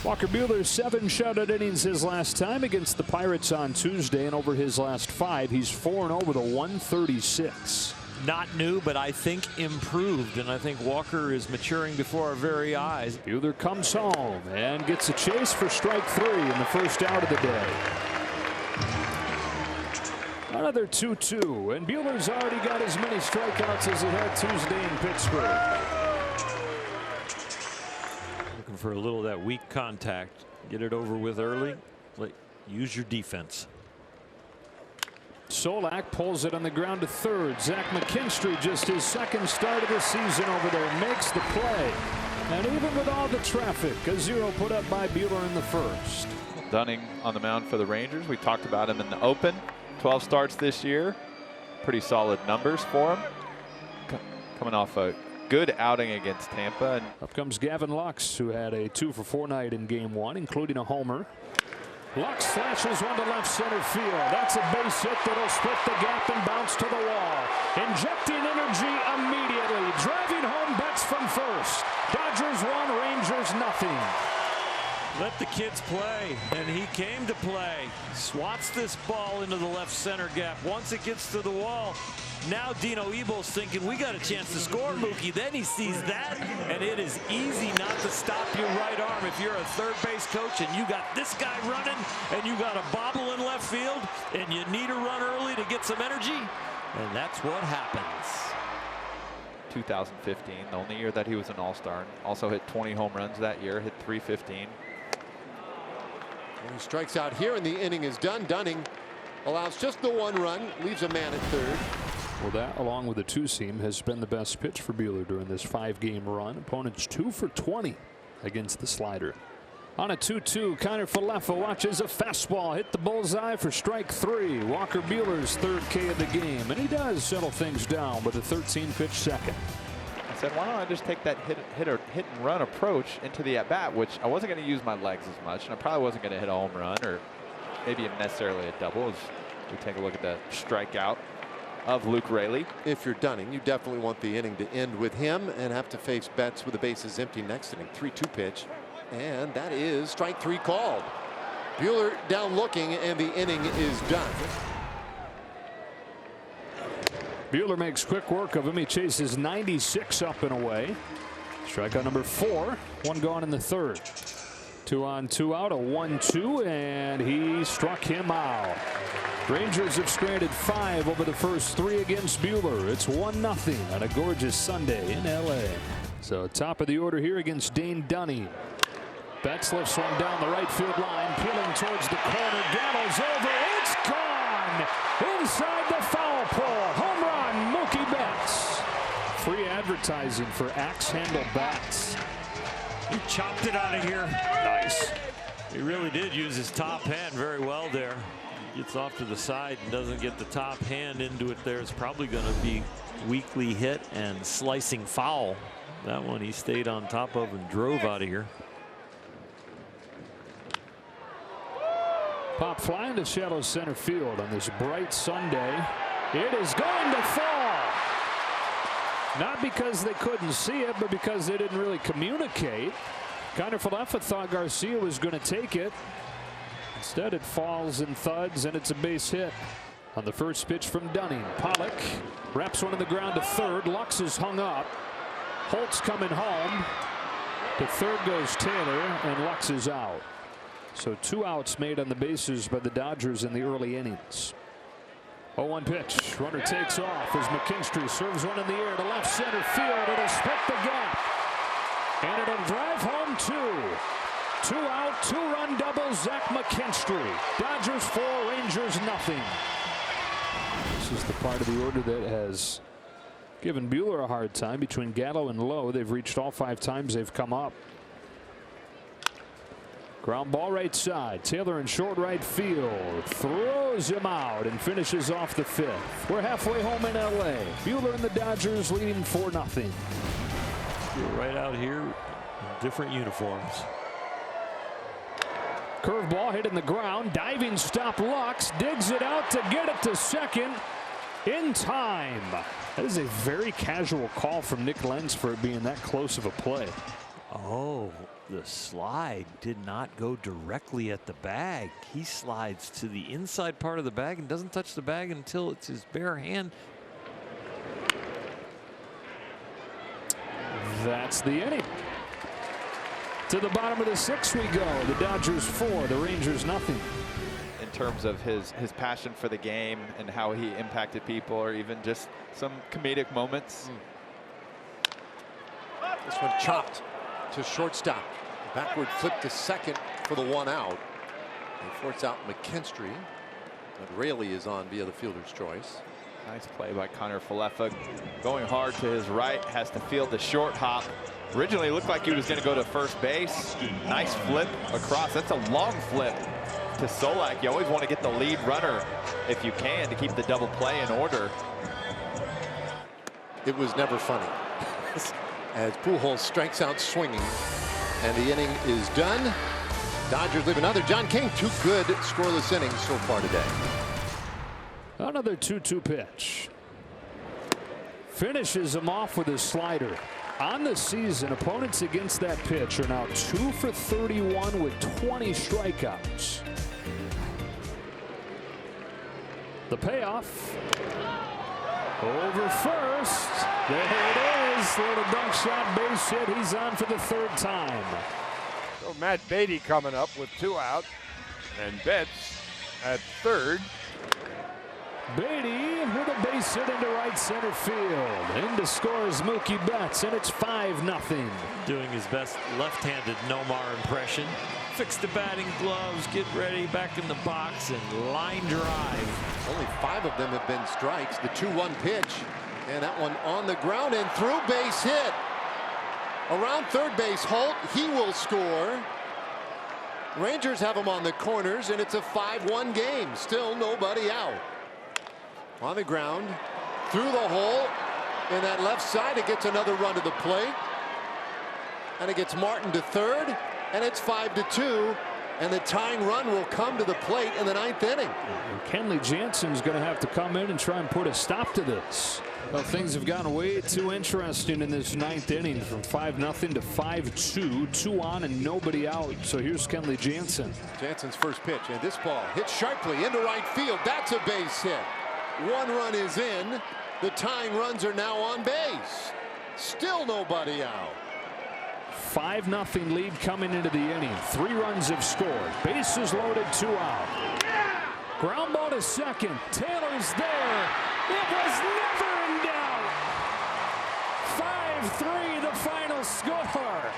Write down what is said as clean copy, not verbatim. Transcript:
Walker Buehler, 7 shutout innings his last time against the Pirates on Tuesday, and over his last 5, he's 4-0 with a 136. Not new, but I think improved, and I think Walker is maturing before our very eyes. Buehler comes home and gets a chase for strike 3 in the first out of the day. Another 2-2, and Buehler's already got as many strikeouts as he had Tuesday in Pittsburgh. Looking for a little of that weak contact. Get it over with early. Use your defense. Solak pulls it on the ground to third. Zach McKinstry, just his second start of the season over there, makes the play. And even with all the traffic, a 0 put up by Buehler in the first. Dunning on the mound for the Rangers. We talked about him in the open. 12 starts this year. Pretty solid numbers for him. Coming off a good outing against Tampa. And up comes Gavin Lux, who had a 2-for-4 night in game 1, including a homer. Lux slashes one to left center field. That's a base hit that'll split the gap and bounce to the wall. Injecting energy immediately. Driving home Betts from first. Dodgers 1, Rangers nothing. Let the kids play, and he came to play. Swats this ball into the left center gap. Once it gets to the wall, now Dino Ebel's thinking we got a chance to score, Mookie. Then he sees that, and it is easy not to stop your right arm if you're a third base coach and you got this guy running and you got a bobble in left field and you need a run early to get some energy, and that's what happens. 2015, the only year that he was an all-star. Also hit 20 home runs that year, hit 315. He strikes out here, and the inning is done. Dunning allows just the 1 run, leaves a man at third. Well, that, along with the 2-seam, has been the best pitch for Buehler during this 5-game run. Opponents 2 for 20 against the slider. On a 2-2, Kiner Falefa watches a fastball hit the bullseye for strike 3. Walker Buehler's 3rd K of the game, and he does settle things down with a 13-pitch second. I said, why don't I just take that hit and run approach into the at-bat, which I wasn't going to use my legs as much, and I probably wasn't going to hit a home run or maybe necessarily a double. As we take a look at the strikeout of Luke Raley. If you're Dunning, you definitely want the inning to end with him and have to face Betts with the bases empty next inning. 3-2 pitch, and that is strike 3 called. Buehler down looking, and the inning is done. Buehler makes quick work of him. He chases 96 up and away. Strikeout number 4. 1 gone in the 3rd. 2 on 2 out, a 1-2, and he struck him out. Rangers have stranded 5 over the first 3 against Buehler. It's 1-0 on a gorgeous Sunday in LA. So top of the order here against Dane Dunning. Betts lifts one down the right field line, peeling towards the corner. Gallo's over. It's gone inside the foul pole. Home run, Mookie Betts. Free advertising for axe handle bats. He chopped it out of here. Nice. He really did use his top hand very well there. Gets off to the side and doesn't get the top hand into it there. It's probably going to be weakly hit and slicing foul. That one he stayed on top of and drove out of here. Pop fly into shallow center field on this bright Sunday. It is going to fall. Not because they couldn't see it, but because they didn't really communicate. Kiner Falefa thought Garcia was going to take it. Instead, it falls and thuds, and it's a base hit. On the first pitch from Dunning, Pollock wraps one in the ground to third. Lux is hung up. Holt's coming home. To third goes Taylor, and Lux is out. So 2 outs made on the bases by the Dodgers in the early innings. 0-1 pitch. Runner takes off as McKinstry serves one in the air to left center field. It'll split the gap. And it'll drive home 2. 2 out, 2-run double, Zach McKinstry. Dodgers 4, Rangers nothing. This is the part of the order that has given Buehler a hard time. Between Gallo and Lowe, they've reached all 5 times they've come up. Ground ball right side. Taylor in short right field. Throws him out and finishes off the 5th. We're halfway home in LA. Buehler and the Dodgers leading 4-0. You're right out here in different uniforms. Curveball hit in the ground. Diving stop. Lux digs it out to get it to second in time. That is a very casual call from Nick Lenz for it being that close of a play. Oh, the slide did not go directly at the bag. He slides to the inside part of the bag and doesn't touch the bag until it's his bare hand. That's the inning. To the bottom of the 6th we go. The Dodgers 4, the Rangers nothing. In terms of his passion for the game and how he impacted people, or even just some comedic moments. This one chopped to shortstop. Backward flip to second for the 1 out. They force out McKinstry, but Raley is on via the fielder's choice. Nice play by Connor Falefa. Going hard to his right, has to field the short hop. Originally looked like he was going to go to first base. Nice flip across. That's a long flip to Solak. You always want to get the lead runner if you can to keep the double play in order. It was never funny. As Pujols strikes out swinging, and the inning is done. Dodgers leave another. John King, 2 good scoreless innings so far today. Another 2-2 pitch. Finishes him off with his slider. On the season, opponents against that pitch are now 2 for 31 with 20 strikeouts. The payoff. Over first. There it is. Little dunk shot, base hit. He's on for the 3rd time. So Matt Beatty coming up with 2 out, and Betts at 3rd. Beatty with a base hit into right center field. In to score is Mookie Betts, and it's 5-0. Doing his best left-handed Nomar impression. Fix the batting gloves, get ready, back in the box, and line drive. Only 5 of them have been strikes. The 2-1 pitch, and that one on the ground and through, base hit. Around third base, Holt, he will score. Rangers have him on the corners, and it's a 5-1 game. Still nobody out. On the ground, through the hole, in that left side, it gets another run to the plate. And it gets Martin to 3rd, and it's 5-2. And the tying run will come to the plate in the 9th inning. Kenley Jansen's going to have to come in and try and put a stop to this. Well, things have gotten way too interesting in this 9th inning, from 5-0 to 5-2, 2 on and nobody out. So here's Kenley Jansen. Jansen's first pitch, and this ball hit sharply into right field. That's a base hit. 1 run is in. The tying runs are now on base. Still nobody out. 5-0 lead coming into the inning. 3 runs have scored. Bases loaded, 2 out. Ground ball to second. Taylor's there. It was never in doubt. 5-3 the final score.